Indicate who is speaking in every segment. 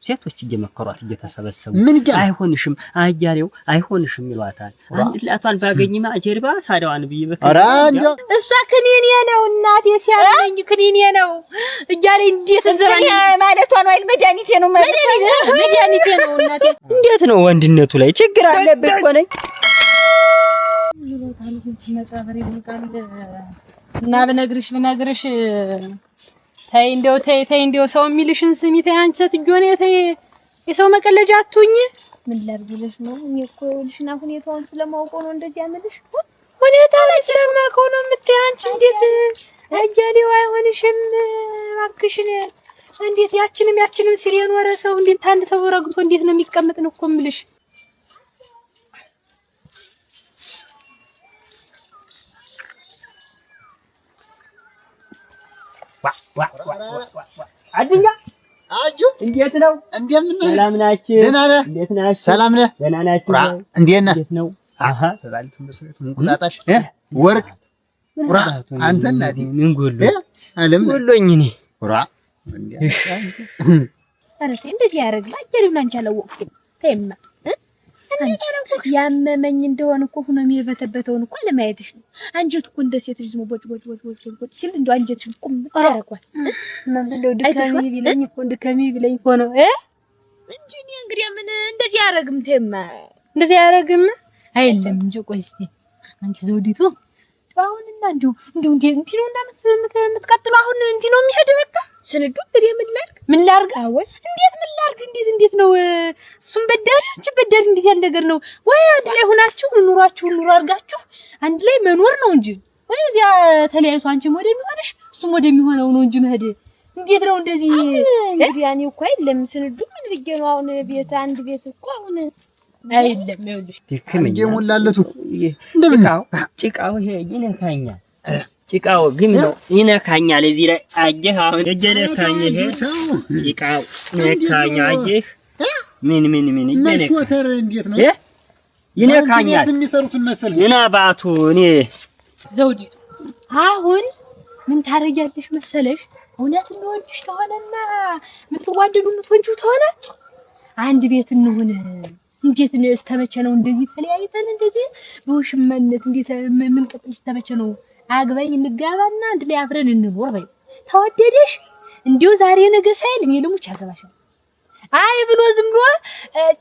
Speaker 1: ሴቶች እየመከሯት እየተሰበሰቡ አይሆንሽም አያሌው አይሆንሽም ይሏታል። አንድ ላቷን ባገኝማ ጀርባ ሳዳዋን
Speaker 2: ኧረ እንደው
Speaker 3: እሷ ክኒኔ ነው እናቴ ሲያለኝ ክኒኔ ነው እያለ እንዴት ዘራኝ ማለቷ ነው አይደል? መድኃኒቴ ነው መድኃኒቴ ነው እናቴ።
Speaker 1: እንዴት ነው ወንድነቱ ላይ ችግር አለበት እኮ ነኝ
Speaker 3: እና ብነግርሽ ተይ እንደው ሰው የሚልሽን ስሚ። ተይ አንቺ ሴትዮ ነይ ተይ የሰው መቀለጃ አትሁኝ። ምን ላድርግልሽ ነው? እኔ እኮ ይኸውልሽና ሁኔታውን ስለማውቀው ነው እንደዚህ ያመልሽ። ሁኔታ ላይ ስለማውቀው ነው የምትይ አንቺ። እንዴት አያሌው አይሆንሽም እባክሽን። እንዴት ያችንም ሲል የኖረ ሰው እንዴት አንድ ሰው ረግቶ እንዴት ነው የሚቀመጥ ነው እኮ የምልሽ።
Speaker 1: አድኛ
Speaker 2: አጁ
Speaker 1: እንዴት ነው?
Speaker 2: እንደምን
Speaker 1: ሰላም ናችሁ?
Speaker 2: ደህና ነህ?
Speaker 1: እንዴት ናችሁ?
Speaker 2: ሰላም ነህ?
Speaker 1: ደህና ናችሁ?
Speaker 2: እንዴት ነህ?
Speaker 1: እንዴት ነው? አሃ
Speaker 2: ተባልቱ መስረት እንቁጣጣሽ ወርቅ ቁራ አንተ እናቴ
Speaker 1: ምን ጎሎ
Speaker 2: አለም
Speaker 1: ጎሎኝ እኔ
Speaker 2: ቁራ
Speaker 3: ኧረ ተይ እንደዚህ ያደርግላ አያሌው አንቺ አላወቅሽም። ተይማ ያመመኝ እንደሆነ እኮ ሆኖ የሚርበተበተውን እኮ ለማየትሽ ነው። አንጀት እኮ እንደ ሴት ልጅ ቦጭ ሲል እንደው አንጀትሽ ቁም ያደርጓል። እንደው ድካሚ ቢለኝ እኮ ነው እንጂ እኔ እንግዲህ ምን እንደዚህ ያደርግም። ተይማ እንደዚህ ያደርግም አይደለም እንጂ ቆይ እስኪ አንቺ ዘውዲቱ አሁንና እንደው እንዴ ነው እንደምትቀጥሉ አሁን እንዴ ነው የሚሄድ በቃ ስንዱ እንግዲህ ምን ላድርግ አወል እንዴት ነው እሱም በዳሪ አንቺ በዳሪ እንዴት ያለ ነገር ነው ወይ? አንድ ላይ ሆናችሁ ኑሮ አድርጋችሁ አንድ ላይ መኖር ነው እንጂ ወይ እዚያ ተለያይቶ አንቺም ወደሚሆነሽ እሱም ወደሚሆነው ነው እንጂ መሄድ እንዴት ነው እንደዚህ? እንግዲህ ያኔ እኮ አይደለም ስንዱ ምን ብዬ ነው አሁን ቤት አንድ ቤት እኮ አሁን አይደለም ይኸውልሽ
Speaker 2: እንዴ ሞላለቱ
Speaker 1: ጭቃው ይሄ ይነካኛል። ጭቃው ግን ነው ይነካኛል። እዚህ ላይ አየህ አሁን እየነካኝ ይሄ ጭቃው ይነካኛል። አየህ ምን
Speaker 2: መስወተር እንዴት ነው
Speaker 1: ይነካኛል።
Speaker 2: የሚሰሩትን መሰል
Speaker 1: እና ባቱ እኔ
Speaker 3: ዘውዲቱ አሁን ምን ታረጊያለሽ መሰለሽ? እውነት እንደወድሽ ተሆነና ምትዋደዱ ምትወንጁ ተሆነ አንድ ቤት እንሁን። እንዴት ነው እስተመቼ ነው እንደዚህ ተለያይተን እንደዚህ በውሽማነት እንዴት ምን ቀጥል እስተመቼ ነው? አግባኝ እንጋባና አንድ ላይ አብረን እንኖር በይ። ተወደደሽ እንዴው ዛሬ ነገ ሳይል እኔ ልሙች አገባሻለሁ። አይ ብሎ ዝም ብሎ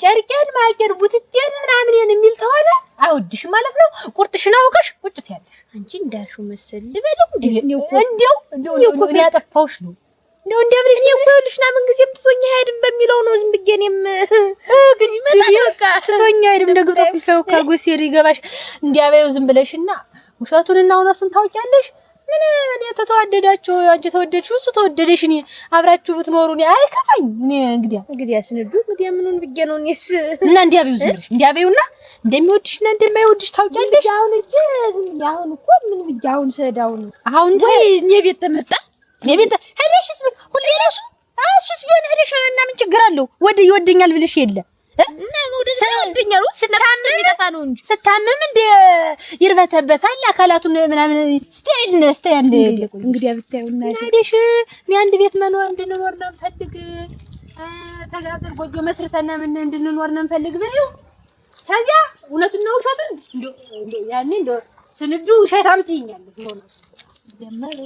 Speaker 3: ጨርቄን ማቄን ቡትቴን ምናምን የሚል ተሆነ አይወድሽ ማለት ነው። ቁርጥሽን አውቀሽ ቁጭ ትያለሽ። አንቺ እንዳልሽው መሰል ልበለው እንደው ያጠፋውሽ ነው እንደብሪሽ ነው ይቆልሽና ምን ጊዜም ትቶኛ አይደም በሚለው ነው ዝም ብዬ እኔም ግን በቃ ትቶኛ አይደም ደግቶ ፍልፈው ካርጎስ ይገባሽ እንዲያበው ዝም ብለሽና ውሸቱንና እውነቱን ታውቂያለሽ። ምን እኔ ተተዋደዳችሁ አንቺ ተወደድሽ እሱ ተወደደሽ እኔ አብራችሁ ብትኖሩ እኔ አይከፋኝ። እኔ እንግዲህ ያስነዱ እንግዲህ ምኑን ብዬ ነው እኔስ እና እንዲያበው ዝም ብለሽ እንዲያበውና እንደሚወድሽና እንደማይወድሽ ታውቂያለሽ። አሁን እኮ ምን ብዬ አሁን ሰዳውን አሁን ወይ እኔ ቤት ተመጣ የቤት ሄደሽስ ሁሌ ራሱ እሱስ ቢሆን ሄደሽ እና ምን ችግር አለው? ይወደኛል ብለሽ የለ እና ወደዛ ወደኛሉ ስታመም የሚጠፋ ነው እንጂ ስታመም እንደ ይርበተበታል አካላቱን ምናምን ስታይል እንግዲህ ብታዩና ሄደሽ አንድ ቤት መኖር እንድንኖር ነው ፈልግ ተጋጥር ጎጆ መስርተና ምን እንድንኖር ነው ፈልግ ብለው ከዚያ እውነቱን ነው ውሸቱን እንደ ያኔ እንደ ስንዱ ውሸታም ትይኛለሽ ሆኖ ደማለ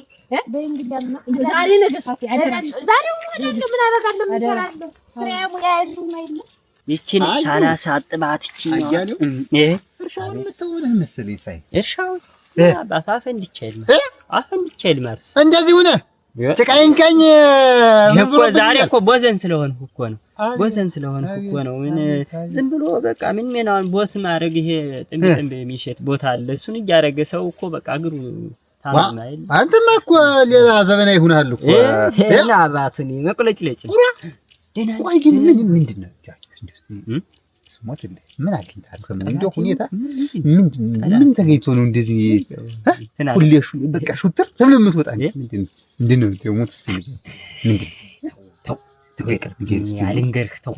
Speaker 3: በእንግዲያማ ዛሬ ነገ ሳፊ አይደለም ዛሬ ምን አደርጋለሁ ምን እሰራለሁ ፍሬሙ ያይሉ ማይለ
Speaker 1: ይቺን ሳላሳ አጥባት ይቺን
Speaker 2: እርሻውን የምትሆነህ መሰለኝ ሳይ
Speaker 1: እርሻው አፈንድቼል ማርስ
Speaker 2: እንደዚህ ሆነ ተቀንቀኝ
Speaker 1: እኮ ዛሬ እኮ ቦዘን ስለሆንኩ እኮ ነው ምን ዝም ብሎ በቃ ምን አሁን ቦስ ማድረግ ይሄ ጥምጥም የሚሸት ቦታ አለ እሱን እያደረገ ሰው እኮ በቃ እግሩ ታማይል
Speaker 2: አንተማ እኮ ሌላ ዘመናዊ ሆናል እኮ
Speaker 1: እና አባቱን መቅለጭለጭ ደና
Speaker 2: ቆይ ግን ምንድነው ስሞት ምን አግኝታል እንደው ሁኔታ ምን ተገይቶ ነው እንደዚህ ሁሌሽ በቃ ሹትር ለምን የምትወጣ ምንድነው ተሞት እስቲ ምንድነው ተው ተበቀር ቢገርስ
Speaker 1: ያልንገርህ ተው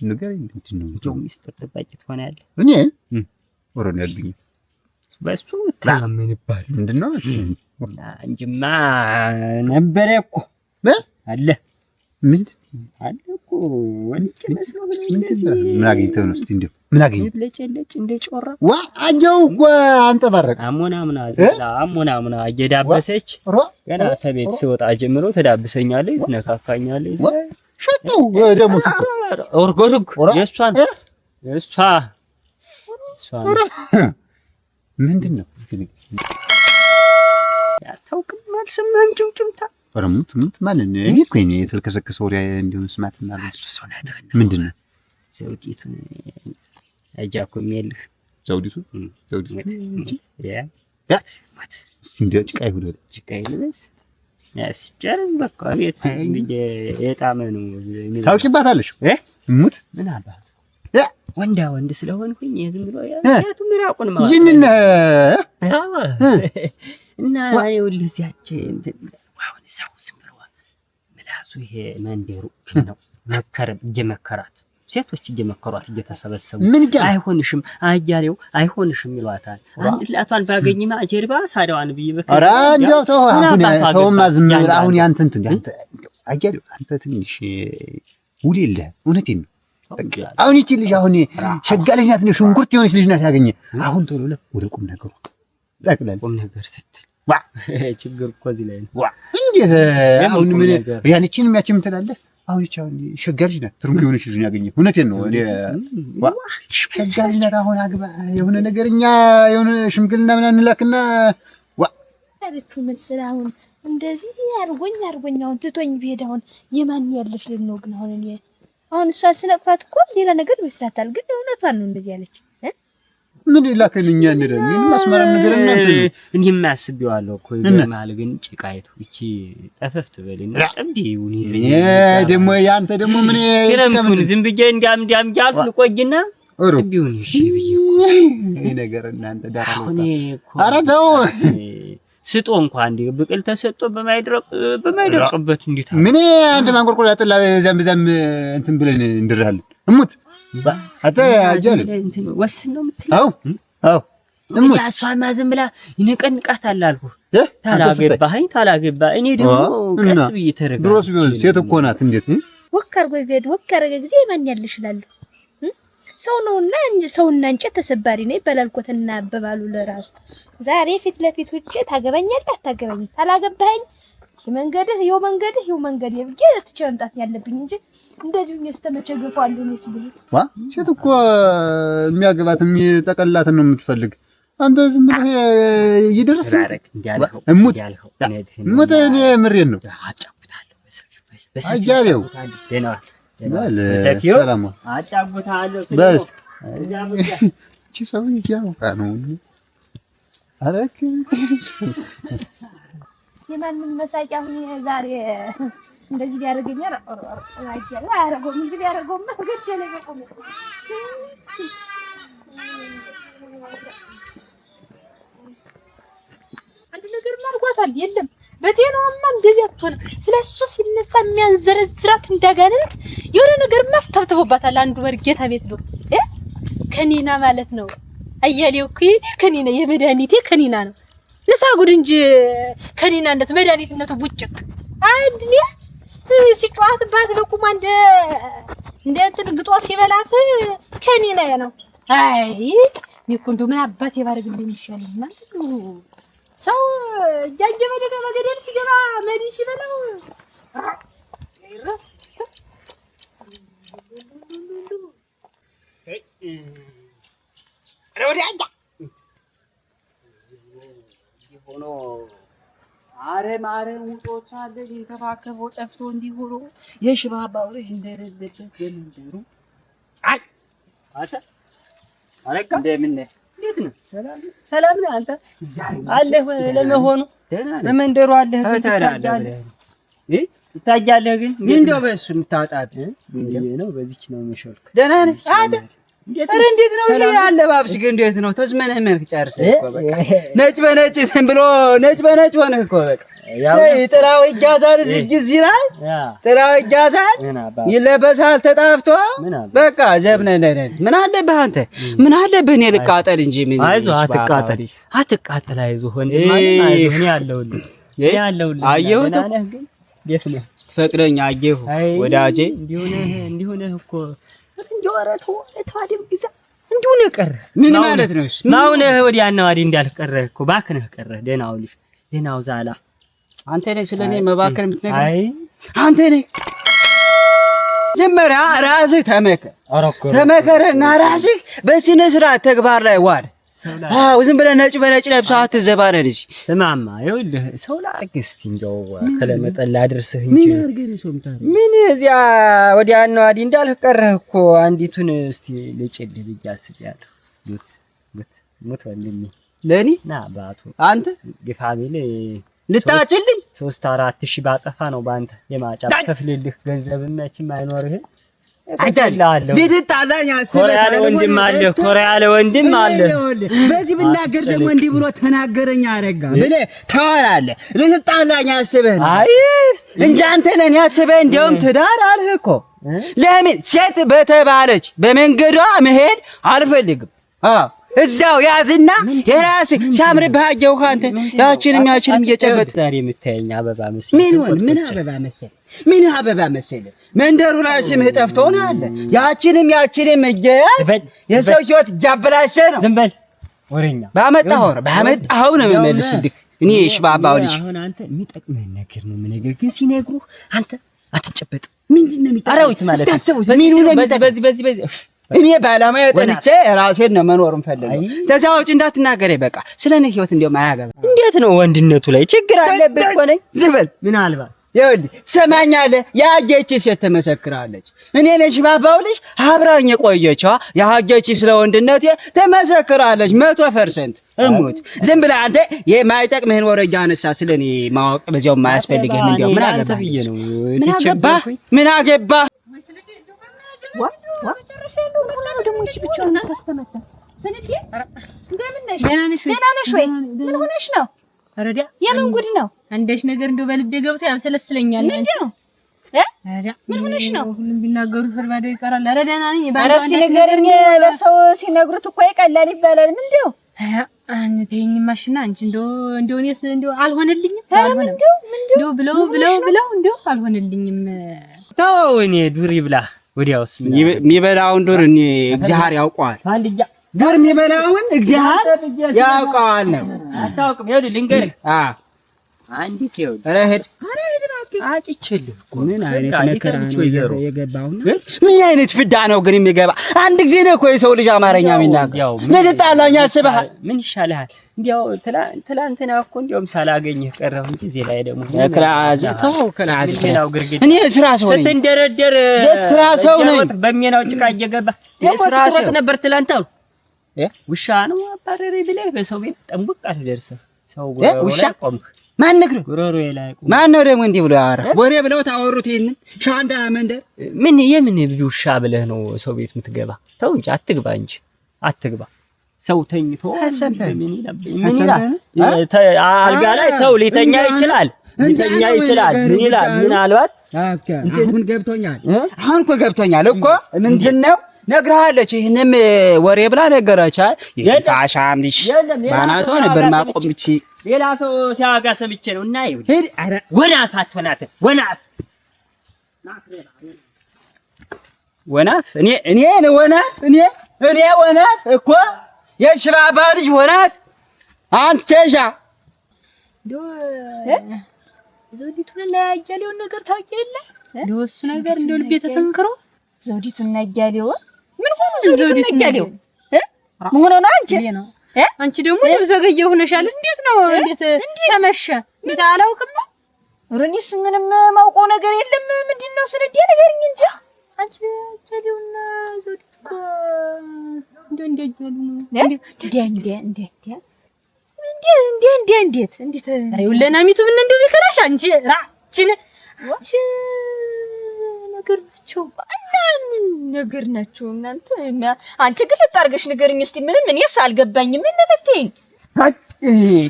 Speaker 2: ነገር ምንድነው
Speaker 1: ጆ ሚስጥር ተባጭ ትሆናለህ
Speaker 2: እኔ ወሮን ያልብኝ
Speaker 1: በሱ ታመንባል
Speaker 2: ምንድነው
Speaker 1: እንጂማ ነበረ እኮ አለ
Speaker 2: ምንድን
Speaker 1: አለ እኮ ወንጭ መስሎ
Speaker 2: ምን አግኝተው ነው? እስቲ እንደው ምን አግኝተው
Speaker 1: ለጨለጭ እንደ ጮራ
Speaker 2: ዋ አየው እኮ አንጠባረቅ
Speaker 1: አሞናሙና ዘላ አሞናሙና እየዳበሰች ገና ተቤት ሲወጣ ጀምሮ ተዳብሰኛለች፣ ትነካካኛለች።
Speaker 2: ሸጠው ደግሞ
Speaker 1: ኦርጎርግ የሷን እሷ
Speaker 2: ምንድን ነው
Speaker 1: ያታውቅም አልሰማህም? ጭምጭምታ
Speaker 2: ረሙት ሙት ማለት ነው። እኔ እኮ እኔ የተልከሰከሰ ወሬ እንዲሁ መስማት ማለት ነው። ምንድን ነው
Speaker 1: ዘውዲቱን አጃኩም የለህ
Speaker 2: ዘውዲቱ ያ እስቲ እንደው ጭቃ ይልበስ ያስጨር በቃ ቤት የጣመ ነው ታውቂባታለሽ ሙት
Speaker 1: ምን አባ ወንዳ ወንድ ስለሆንኩኝ ዝም ብሎ ያቱ ምራቁን ማለት
Speaker 2: ጅንነ
Speaker 1: እና አይውልህ እዚያች አሁን ሰው ዝም ብሎ ምላሱ ይሄ መንደሩ ነው እየመከራት ሴቶች እየመከሯት እየተሰበሰቡ አይሆንሽም አያሌው አይሆንሽም ይሏታል። አንድ ላቷን ባገኝማ ጀርባ ሳዳዋን ብዬ በከ
Speaker 2: ኧረ እንደው ተውማ ዝም ብለህ አሁን ያንተ እንትን አንተ አያሌው አንተ ትንሽ ውል የለህም። እውነቴን ነው። አሁን ይቺ ልጅ አሁን ሸጋ ልጅ ናት፣ ሽንኩርት የሆነች ልጅ ናት ያገኘ። አሁን ቶሎ ወደ ቁም ነገሩ ጠቅላላ
Speaker 1: ቁም ነገር ስትል ችግር እኮ እዚህ ላይ ነው።
Speaker 2: እንዴት አሁን ምን ያንቺንም ያቺም ትላለህ? አሁን ይቺ አሁን ሸጋ ልጅ ናት፣ ትርጉም የሆነች ልጅ ያገኘ። እውነቴን ነው። ሸጋ ልጅ ናት። አሁን አግባ የሆነ ነገርኛ የሆነ ሽምግልና ምናምን እንላክና
Speaker 3: አለችው መሰለህ። አሁን እንደዚህ አርጎኝ አሁን ትቶኝ ቢሄድ አሁን የማን ያለሽ ልነው ግን አሁን እሷን ስነቅፋት እኮ ሌላ ነገር ይመስላታል፣ ግን እውነቷን ነው እንደዚህ ያለች።
Speaker 2: ምን ላከልኛ እንደረ ምን ማስመራም ነገር እናንተ
Speaker 1: እንዴ ማስቢዋለሁ እኮ ይገርማል። ግን ጭቃይቱ እቺ ጠፈፍ ትበልና ጠምዲውን ይዘኝ
Speaker 2: ደሞ ያንተ ደሞ ምን
Speaker 1: ይረምቱን ዝም ብዬ እንዲያም ያልኩ ልቆይና ጥቢውን እሺ ብዬ
Speaker 2: ይሄ ነገር እናንተ ዳራው
Speaker 1: እኮ
Speaker 2: ኧረ ተው
Speaker 1: ስጦ እንኳን እንዴ ብቅል ተሰጥቶ በማይደርቅበት እንዴት
Speaker 2: ምን አንድ ማንቆርቆር ያጥላ ዘም እንትን ብለን እንድራለን እሙት አታ ያጀል
Speaker 1: እንትን ወስን ነው የምትለው?
Speaker 2: አው እሙት
Speaker 1: ያሷማ ዝም ብላ ይነቀንቃታል አልኩህ። ታላገባ እኔ ደግሞ ቀስ ብዬ ተረጋ
Speaker 2: ድሮስ ቢሆን ሴት እኮ ናት። እንዴት
Speaker 3: ወከር ጎይ ቤት ወከር ጊዜ ማን ያለሽ ይላል ሰው ነውና ሰውና እንጨት ተሰባሪ ነው ይባላልኮትና አበባሉ ለራሱ ዛሬ ፊት ለፊት ውጪ ታገባኛለህ አታገባኝ ታላገባኝ መንገድህ ይው መንገድ ይብጌ ተጨምጣት ያለብኝ እንጂ እንደዚህ ነውስተመቸገፋለሁ ነው ሲሉ
Speaker 2: ሴት እኮ የሚያገባት የሚጠቀላት ነው የምትፈልግ። አንተ ዝም ብለህ ይደርስ እሙት እኔ ምሬን ነው
Speaker 1: አጫውታለሁ
Speaker 2: አያሌው
Speaker 1: ሰፊው አጫውታለሁ
Speaker 2: በስ እቺ ሰው ይያውቃ ነው አረክ
Speaker 3: የማንም መሳቂያ አሁን ዛሬ እንደዚህ ያደርገኛል። አያሌው አያረገው እንግዲህ ያደርገው መስገድ ለለቆም አንድ ነገር ማርጓታል የለም በቴናማ እንደዚህ አትሆንም። ስለሱ ሲነሳ የሚያንዘረዝራት እንዳጋንንት የሆነ ነገር ማስተብተውባታል። አንዱ ወርጌታ ቤት ነው ከኒና ማለት ነው። አያሌው ከኒና የመድኃኒቴ ከኒና ነው። ለሳጉድ እንጂ ከኒናነት መድኃኒትነቱ ቡጭቅ አንድኔ ሲጫዋትባት ለቁማ እንደ እንትን ግጦ ሲበላት ከኒና ነው። አይ ሚኩንዱ ምን አባቴ ባረግልኝ ይሻላል ማለት ነው። ሰው እያጀበ ደግሞ ገደል ሲገባ መዲ ሲበላው ይረስ
Speaker 1: ረውዳኛ ይሆኖ አረም ውጦታ አለ ተፋከፈው ጠፍቶ እንዲሆኖ የሽባባው እንደረደበት በመንደሩ አይ አረጋ እንደምን እንዴት ነው? ሰላም ነህ አንተ? አለህ ለመሆኑ በመንደሩ አለህ? ይታያለህ ግን
Speaker 4: እንደው በእሱ የምታወጣት
Speaker 1: ነው። በዚች ነው መሸልክ።
Speaker 4: ደህና ነህ? ኧረ እንዴት ነው ይሄ አለባብስ ግን እንዴት ነው? ተዝመነህ መልክ ጨርሰህ እኮ በቃ ነጭ በነጭ ዝም ብሎ ነጭ በነጭ ሆነህ እኮ በቃ ጥራው ይጋዛል። እዚህ ላይ ጥራው ይጋዛል፣ ይለበሳል ተጣፍቶ በቃ ዘብነነን። ምን አለብህ አንተ? ምን አለብህ? እኔ ልቃጠል እንጂ ምን
Speaker 1: አይዞህ፣ አትቃጠል። አይዞህ ወንድም ማለት አይዞህ። እኔ አለሁልህ።
Speaker 4: አየሁት
Speaker 1: እንዴት ነህ?
Speaker 4: ስትፈቅደኝ አየሁ ወዳጄ።
Speaker 1: እንዲሁ ነህ እኮ እንዲሁ ኧረ ተው አይደል ግዛ እንዲሁ ነው ቀረህ።
Speaker 4: ምን ማለት ነው?
Speaker 1: ማውነህ ወዲያና ወዲህ እንዳልቀረህ እኮ ባክነህ ቀረህ። ደህናው ልጅ ደህናው ዛላ
Speaker 4: አንተ ነህ ስለኔ መባከን የምትነግረኝ? አይ አንተ ነህ። ጀመሪያ ራስህ ተመከረና ራስህ በስነ ስርዓት ተግባር ላይ ዋል። ዝም ብለህ ነጭ በነጭ ለብሰህ አትዘባረር። እዚህ
Speaker 1: ስማማ ይኸውልህ ሰው ላድርግ እስኪ እንደው ከለመጠን ላድርስህ እንጂ
Speaker 4: ምን አድርገህ ነው ሰው የምታደርገው?
Speaker 1: ምን እዚያ ወዲያና ወዲህ እንዳልህ ቀረህ እኮ አንዲቱን እስኪ ልጭልህ ብዬሽ አስቤያለሁ። ሙት ወንድሜ
Speaker 4: ለእኔ
Speaker 1: ና ባቱ
Speaker 4: አንተ
Speaker 1: ግፋ ቢል
Speaker 4: ልታጭልኝ
Speaker 1: 3-4 ሺህ ባጠፋ ነው በአንተ የማጫ ከፍልልህ ገንዘብም መቼም አይኖርህም።
Speaker 4: አጃለሁ ልትጣላኝ አስበህ
Speaker 1: ኮራ ያለ ወንድም አለ።
Speaker 4: በዚህ ብናገር ደግሞ እንዲህ ብሎ ተናገረኝ አረጋ ብለህ ታወራለህ። ልትጣላኝ አስበህ አይ እንጂ አንተ ለኔ አስበህ እንደውም ትዳር አልህ እኮ። ለምን ሴት በተባለች በመንገዷ መሄድ አልፈልግም። እዛው ያዝና የራስህ ሲያምርብህ አየሁ አንተ ያችንም እየጨበጥ
Speaker 1: ዛሬ የምታየኝ አበባ መሰለህ።
Speaker 4: ምን አበባ መሰለህ? መንደሩ ላይ ስምህ ጠፍቶ ነው አለ። ያችንም እየያዝ የሰው ህይወት እያበላሸ ነው።
Speaker 1: ዝም በል ወሬኛ።
Speaker 4: ባመጣኸው ነው የምመልስልህ። እኔ ሽባባው ልጅ
Speaker 1: አሁን አንተ የሚጠቅምህን ነገር ነው የምነግርህ፣ ግን ሲነግሩህ አንተ አትጨበጥ። ምንድነው የሚጠቅምህ ማለት ነው? በዚህ
Speaker 4: እኔ ባላማዬ ጠልቼ ራሴን ነው መኖር እንፈልገው። ተዛውጭ እንዳትናገር በቃ ስለኔ ህይወት እንደው ማያገባ።
Speaker 1: እንዴት ነው ወንድነቱ ላይ ችግር አለበት እኮ ነኝ።
Speaker 4: ዝም በል
Speaker 1: ምናልባት
Speaker 4: ይኸውልህ ትሰማኛለህ? ያጌች ሴት ትመሰክራለች። እኔ ነሽ ባባው ልጅ አብራኝ የቆየችዋ ያጌች ስለ ወንድነቴ ትመሰክራለች 100%። እሙት ዝም ብለህ አንተ የማይጠቅምህን ወሬ አነሳ። ስለኔ ማወቅ በዚያው የማያስፈልግህ እንደው ምን አገባህ? ምን አገባህ?
Speaker 3: ምን ሆነሽ ነው? ረዲያ የምን ጉድ ነው? አንዳች ነገር እንደው በልቤ ገብቶ ያንሰለስለኛል። ምንድነው? ረዲያ ምን ሆነሽ ነው? ሁሉም ቢናገሩት ፈርባዶ ይቀራል። ረዲያ ነኝ ባራስቲ ነገርኝ ለሰው ሲነግሩት እኮ ይቀላል ይባላል። ምንድነው? አንተኝ ማሽና አንቺ እንደው እኔስ እንደው አልሆነልኝም። እንደው ብለው እንደው አልሆነልኝም።
Speaker 1: ተው እኔ ዱር ይብላ ወዲያውስ
Speaker 4: የሚበላውን ዱር እኔ እግዚአብሔር ያውቀዋል። አንድያ ዱር የሚበላውን እግዚአብሔር ያውቀዋል ነው።
Speaker 1: አታውቅም? ይኸውልህ ልንገርህ። አንዲት ይኸውልህ ረህድ አጭችልህ
Speaker 4: ምን አይነት መከራ ነው የገባውና ምን አይነት ፍዳ ነው ግን የሚገባ? አንድ ጊዜ ነው እኮ የሰው ልጅ አማርኛ የሚናገር። ለተጣላኝ አስበሃል?
Speaker 1: ምን ይሻልሃል? እንዲያው ትላንትና እኮ እንዲያውም ሳላገኝህ ቀረሁ እንጂ እዚህ ላይ ደግሞ
Speaker 4: ክላዝ እኔ ስራ ሰው ነኝ።
Speaker 1: ስትንደረደር
Speaker 4: ስራ ሰው ነኝ።
Speaker 1: በሚናው ጭቃ እየገባ ስራ ሰው ነበር ትላንታው። ውሻ ነው አባረሬ ብለህ በሰው ቤት ጠንቡቅ አትደርስም። ሰው
Speaker 4: ውሻ ማን ነግረው?
Speaker 1: ጉሮሮዬ ላይ
Speaker 4: ማን ነው ደግሞ እንዲህ ብሎ ያወራ? ወሬ ብለው ታወሩት። ይሄንን ሻንዳ መንደር
Speaker 1: ምን የምን ውሻ ብለህ ነው ሰው ቤት የምትገባ? ተው እንጂ አትግባ እንጂ አትግባ። ሰው ተኝቶ ምን ይላል? አልጋ ላይ ሰው ሊተኛ ይችላል። ምን ይላል? ምናልባት
Speaker 4: አሁን ገብቶኛል። አሁን እኮ ገብቶኛል እኮ ምንድነው ነግረሃለች። ይሄንም ወሬ ብላ ነገረች። የታሻም ልጅ ባናቷ ነበር ማቆምቺ
Speaker 1: ሌላ ሰው ሲያጋ ሰምቼ ነው። እና ይሄ ወናፍ አትሆናት ወናፍ
Speaker 4: እኔ ወናፍ እኮ የሽባባ ልጅ ወናፍ አንተ ኬሻ
Speaker 3: ዘውዲቱን እና ያያሌውን ነገር ታውቂ የለ እንደው እሱ ነገር እንደው ልቤ ተሰንክሮ ዘውዲቱን እና ያያሌው ምን ሆነ? ዘውዲቱን እና ያያሌው ምን ሆነ ነው? አንቺ ደግሞ ዘገየ ሆነሻል። እንዴት ነው? እንዴት ተመሸ? እንዴት አላውቅም ነው። ሩኒስ ምንም ማውቀው ነገር የለም። ምንድነው ስንዴ ነገርኝ እንጂ አንቺ ያያሌውና ዘውዲቱ እኮ እንዴት ለናሚቱ ምን እንደው ይከላሽ አንቺ ራችን ነገር ናቸው እናንተ። አንቺ ግልጥ አድርገሽ ንገርኝ እስቲ። ምንም እኔስ አልገባኝም። ምን ነብተኝ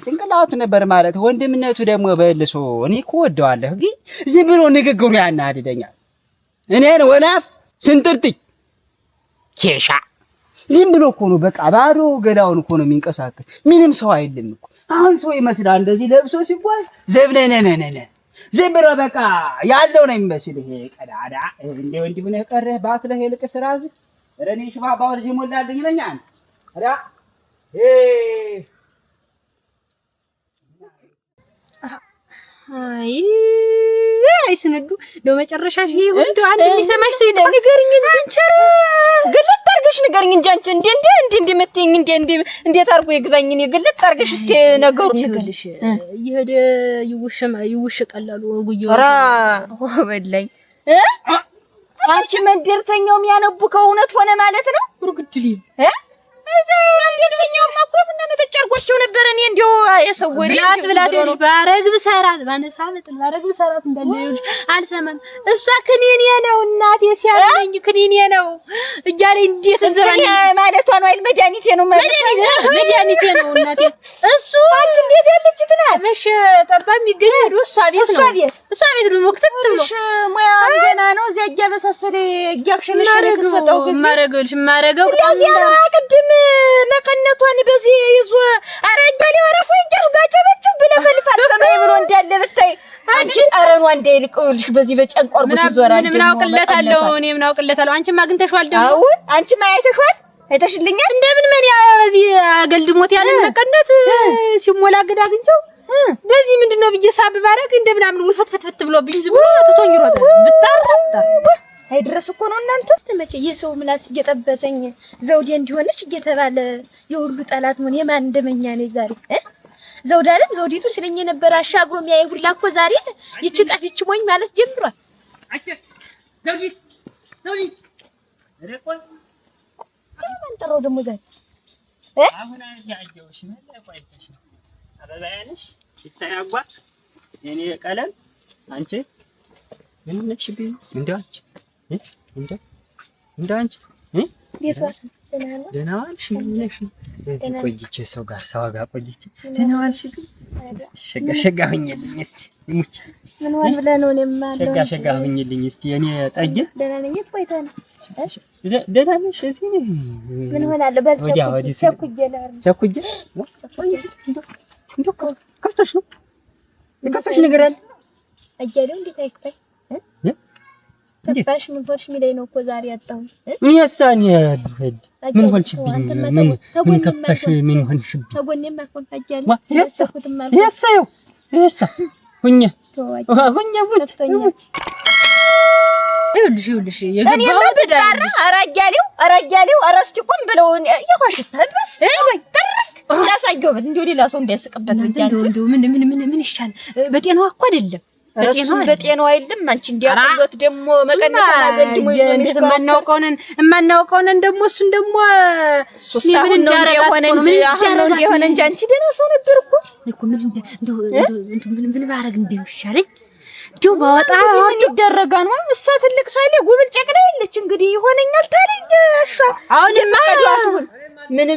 Speaker 4: ጭንቅላቱ ነበር ማለት ወንድምነቱ ደግሞ በልሶ እኔ እኮ ወደዋለሁ፣ ግን ዝም ብሎ ንግግሩ ያናድደኛል። እኔን ወናፍ ስንጥርጥኝ ኬሻ ዝም ብሎ እኮ ነው በቃ ባዶ ገላውን እኮ ነው የሚንቀሳቀስ። ምንም ሰው አይደለም እኮ። አሁን ሰው ይመስላል እንደዚህ ለብሶ ሲጓዝ ዘብነነነነ ዝም ብሎ በቃ ያለው ነው የሚመስል ይሄ ቀዳዳ እንደ ወንድ ምን ቀረህ ባትለህ ይልቅስ ራስህ ረኔ ሽባባው ልጅ ሞላልኝ ይለኛል አዳ
Speaker 3: አይ ስንዱ ነው መጨረሻሽ ይሁን እንደው አንድ የሚሰማሽ ሰው ይደል ንገርኝ እንጂ እንቸር ግልጥ አድርገሽ ንገርኝ እንጂ አንቺ እንዴ መጥተኝ እንዴት አድርጎ ይግባኝ እኔ ግልጥ አድርገሽ እስቲ ነገሩን ንገርሽ ይሄደ ይውሽ ቀላሉ ወጉዮ ራ ወበላይ አንቺ መንደርተኛው የሚያነቡ ከእውነት ሆነ ማለት ነው ጉርግድሊ እዛ መንደርተኛው ማቆምና መተጨርጎቸው ነበር እኔ እንደው የሰወሪ ብላት ባረግብ ሰራት ባነሳ መጥል ባረግብ ሰራት እንደለዩሽ አልሰማም እሷ ክኒኔ ነው እናቴ ሲያለኝ ክኒኔ ነው እያለ እንዴት ዘራኝ ማለቷ ነው አይል መድኃኒቴ ነው መድኃኒቴ ነው እናቴ እሱ አንቺ እንዴት ያለች ትናት መሽ ጠርጣ የሚገኝ እሷ ቤት ነው እሷ ቤት ነው ወክተት ብሎ ሙያ ገና ነው እዚያ እያበሳሰለ እያክሽነሽ ተሰጠው ማረገው ቅድም መቀነቷን በዚህ ይዞ አራጃሌ ወረቆ እንጀሩ ጋጨበጭብ ብለፈልፋል ሰማይ ብሎ እንዳለ ብታይ አንቺ አረኗ እንዳይልቅልሽ በዚህ በጨንቆር ቡት ይዞራል ምን አውቅለታለሁ እኔ ምን አውቅለታለሁ አንቺማ አግኝተሽዋል ደግሞ አሁን አንቺማ አይተሽዋል አይተሽልኛል እንደምን ምን ያ በዚህ አገልድሞት ያለ መቀነት ሲሞላግድ አግኝቸው በዚህ ምንድነው ብዬ ሳብ ባረግ እንደምናምን ውልፈትፈት ብሎብኝ ዝም ብሎ ትቶኝ ይሮጣል ብታረጣ አይድረስ እኮ ነው እናንተ ተመቸ የሰው ምላስ እየጠበሰኝ ዘውዴ እንዲሆነች እየተባለ የሁሉ ጠላት ምን የማን እንደመኛ ነኝ ዛሬ ዘውድ አለም ዘውዲቱ ስለኝ ነበር አሻግሮ የሚያይ ሁላ እኮ ዛሬ ይቺ ጠፊች ሞኝ ማለት ጀምሯል አጭ ዘውዲ ረቆይ አንተራው ደሞ ዛሬ አሁን ያያየውሽ ምን ለቆይተሽ አበባያንሽ ሲታያጓ የኔ ቀለም አንቺ ምን ነሽብኝ እንዳች እንዳንቺ ዲስዋስ ደህና ዋልሽ ነሽ እዚህ ቆይቼ ሰው ጋር ቆይቼ ደህና ዋልሽ ሸጋ ሆኜልኝ እስቲ ይሙች ምን ዋል ብለህ ነው እኔማ ሸጋ ሆኜልኝ እስቲ እኔ ጠጅ ደህና ነኝ ቆይታ ነው ደህና ነሽ እዚህ ምን ሆናለሁ በልቼ ቸኩጄ እንደው ከፍቶሽ ነው የከፈሽ ነገር አለ አያሌው እንዴት አይከፋኝ ተባሽ ምን ሆንሽ ሚለኝ ነው እኮ ዛሬ ያጣው እኔሳን ምን ሆንሽብኝ ምን ከፋሽ ምን ሆንሽብኝ ተጎኔም አልሆን አያሌው ያሰኩትም ማለት ያሳየው ያሳ ሁኛ ይኸውልሽ የገባው ተዳር አራጃሌው አራስቲ ቆም ብለው የሆሽታ በስ ወይ ተረክ ላሳየው እንደው ሌላ ሰው እንዳይስቅበት አያሌው እንደው ምን ይሻል በጤናው እኮ አይደለም በጤናው አይደለም አንቺ እንዲያቀሉት ደሞ መቀነታና ገልድሞ ይዘን እንዴት ማናውቀውነን ደሞ እሱን ደሞ ምን እንደሆነ እንጂ አሁን የሆነ እንጂ አንቺ ደና ሰው ነበርኩ እኮ ምን ባረግ እንደምሻለኝ ዲው ባወጣ ይደረጋል ነው እሷ ትልቅ ሰው አይደል ጉብል ጨቅላ የለች እንግዲህ ይሆነኛል ታዲያ እሷ አሁንማ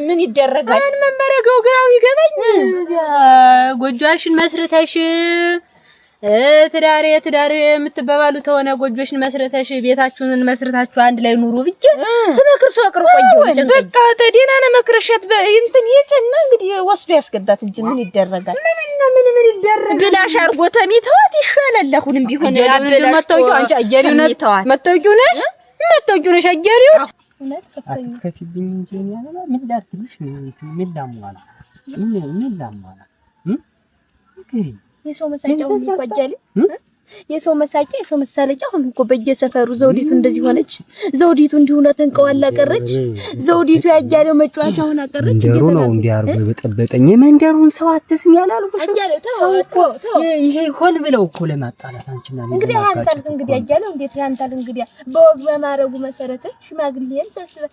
Speaker 3: ምን ይደረጋል ምን መመረገው ግራው ይገባኝ ጎጆሽን መስርተሽ ትዳሬ የምትባባሉ ተሆነ ጎጆሽን መስርተሽ ቤታችሁን መስርታችሁ አንድ ላይ ኑሩ ብቻ ስመክርሶ አቅር ቆየው በቃ ተዴናነ መክረሻት እንትን ይጭና እንግዲህ ወስዶ ያስገባት እንጂ ምን ይደረጋል ምን ይደረጋል ብላሽ አርጎ ተሚተዋት ይሻላል አሁንም ቢሆን አበላሽ መተውቂው አንቺ አያሌው መተውቂው ነሽ አያሌው እውነት ከፍተኛ እንጂ ምን ዳርትልሽ ምን ላሟላ የሰው መሳቂያ ሁሉ ቆጃሊ የሰው መሳቂያ የሰው መሳለቂያ ሁሉ እኮ በየሰፈሩ ዘውዲቱ እንደዚህ ሆነች ዘውዲቱ እንዲሁ ነው ተንቀዋላ ቀረች ዘውዲቱ ያያሌው መጫወቻ ሆና ቀረች እየተባለ ነው እንዲያርጉ በጠበጠኝ መንደሩን ሰው አትስም ያላሉ ሰው እኮ ይሄ ሆን ብለው እኮ ለማጣላት አንቺና እንግዲህ ያያሌው እንዴት ያንታል እንግዲህ በወግ በማረጉ መሰረት ሽማግሌን ሰብስበ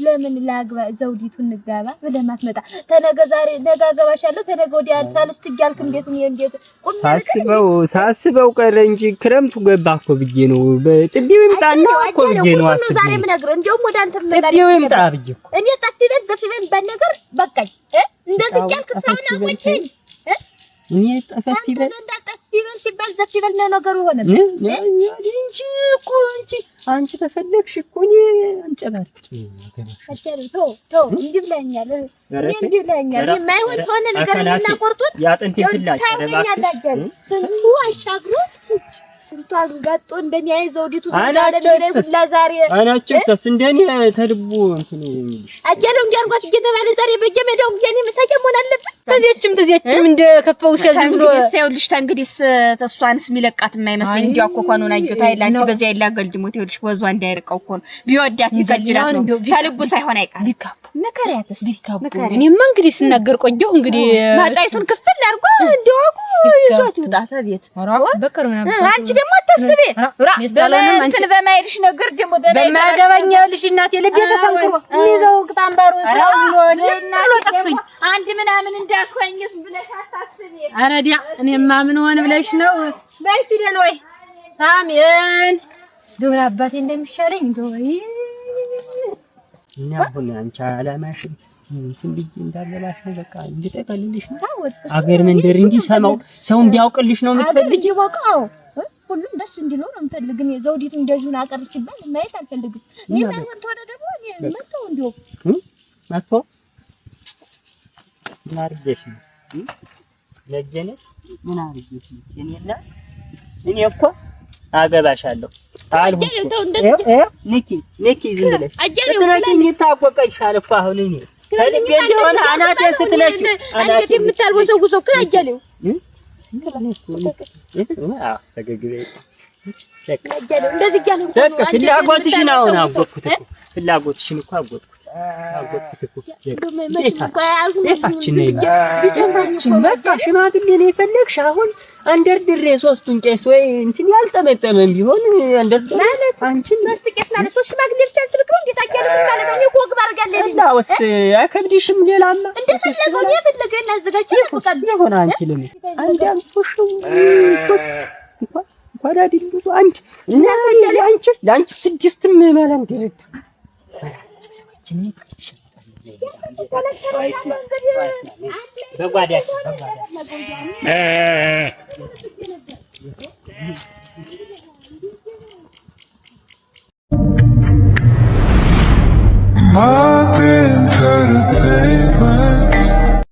Speaker 3: ለምን ላግባ ዘውዲቱን ንጋባ ብለማት መጣ ተነገ ዛሬ ነገ አገባሻለሁ ተነገ ወዲያ ሳልስት ይያልክ እንዴት ሳስበው ቀረ እንጂ ክረምቱ ገባ እኮ ብዬ ነው በጥቢው ይምጣና እኮ ብዬ ነው አስቤ ዛሬ ምን ነገር እንደውም ወደ አንተ ምን ነገር ጥቢው ይምጣ ብዬ እኔ ጠፊ ቤት ዘፊ ቤት በነገር በቃኝ እንደዚህ ያልክ ሳውና ወጪኝ
Speaker 1: እኔ ጠፈት ይበል
Speaker 3: ጠፍ ይበል ሲባል ዘፍ ይበል ነው ነገሩ ሆነ
Speaker 1: እንጂ እኮ አንቺ ተፈለግሽ እኮ እኔ አንጨባርጭ
Speaker 3: ተው እንዲህ ብለኸኛል የማይሆን ሆነ ነገር እናቆርጡት
Speaker 1: ያጥንት ይፍላጭ
Speaker 3: ታውኛላችሁ ስንቱ አሻግሮ ስንቱ አጋጦ እንደሚያይ ዘውዲቱ ስለዳለኝ ሁላ ዛሬ
Speaker 1: አናችሁስ እንደኔ ተልቡ እንትን የሚልሽ
Speaker 3: አጀለው እንዲያርጓት እየተባለ ዛሬ በየሜዳው የኔ መሳቂያ መሆን አለበት። ተዚያችም እንደ ከፈውሻ ዝም ብሎ ሳይውልሽ ታንግዲስ ተሷንስ ሚለቃት የማይመስለኝ እንዲያው እኮ ነው ናጆታ አይላንቺ በዚያ ይላገልድሞት ይውልሽ ወዟ እንዳይርቀው እኮ ነው ቢወዳት ይፈጅላት ነው ከልቡ ሳይሆን አይቀር ቢካቡ መከሪያትስ ቢካቡ እኔማ እንግዲህ ስናገር ቆየሁ እንግዲህ ማጫይቱን ክፍል አድርጎ እንደዋቁ ይዟት ይውጣታ ቤት በከርና አንቺ ደግሞ አታስቢ በእንትን በማይልሽ ነገር ደግሞ በማያገባኝ ልሽ እናቴ ልቤ ተሰንክሮ ይዘው ቅጣምባሩ ስራው ብሎ ጠፍቶኝ አንድ ምናምን እንዳትሆኝስ ብለሽ አታስቢ። ኧረ ዲያ እኔማ ምን ሆነ ብለሽ ነው ባይስቲ ደን ወይ አሜን ደውላ አባቴ እንደሚሻለኝ እንደው
Speaker 1: እና አሁን አንቺ አላማሽ እንትን ብዬ እንዳለላሽ ነው በቃ እንድጠቀልልሽ ነው አገር መንደር እንዲሰማው ሰው እንዲያውቅልሽ ነው የምትፈልጊ
Speaker 3: ይወቃው ሁሉም ደስ እንዲለው ነው የምፈልግ። እኔ ዘውዲቱ እንደዚሁ አቀር ሲባል ማየት አልፈልግም። እኔ ማይሆን ተወደ ደግሞ እኔ መተው እንዲው
Speaker 1: መተው ምን አርገሽ ነው ለጀነሽ ምን አርገሽ እኔና እኔ እኮ አገባሻለሁ አልኩ ንኪ ዝም ብለሽ ስትነኪኝ ታቆቀሻል እኮ አሁን እኔ ከልቤ እንደሆነ አናቴ ስትነኪ
Speaker 3: አንቺ የምታልወሰውሰው ከአጃሌው እንደዚህ እያለ
Speaker 1: ፍላጎትሽን አሁን አወቅኩት እኮ ፍላጎትሽን እኮ አወቅኩት እኮ ቤታችን በቃ ሽማግሌ ነው የፈለግሽ አሁን አንደርድሬ ሶስቱን ቄስ ወይ እንትን ያልጠመጠመም ቢሆን አንደርድሬ አንቺን
Speaker 3: ሶስት ቄስ ማለት ሶስት ሽማግሌ ብቻ ልትልክ ነው እንዴት አያለ ማለት ነው እኮ ወግ ባርጋለህ ልጅ
Speaker 1: ላውስ አይከብድሽም ሌላማ
Speaker 3: እንደፈለገው የፈለገ እናዘጋጅ ተፈቃድ
Speaker 1: ይሆን አንችልም አንድ አንፎሽ ሶስት እንኳን አይደሉ አንድ እና ለአንቺ ስድስትም ማለት እንደረዳ
Speaker 5: I've been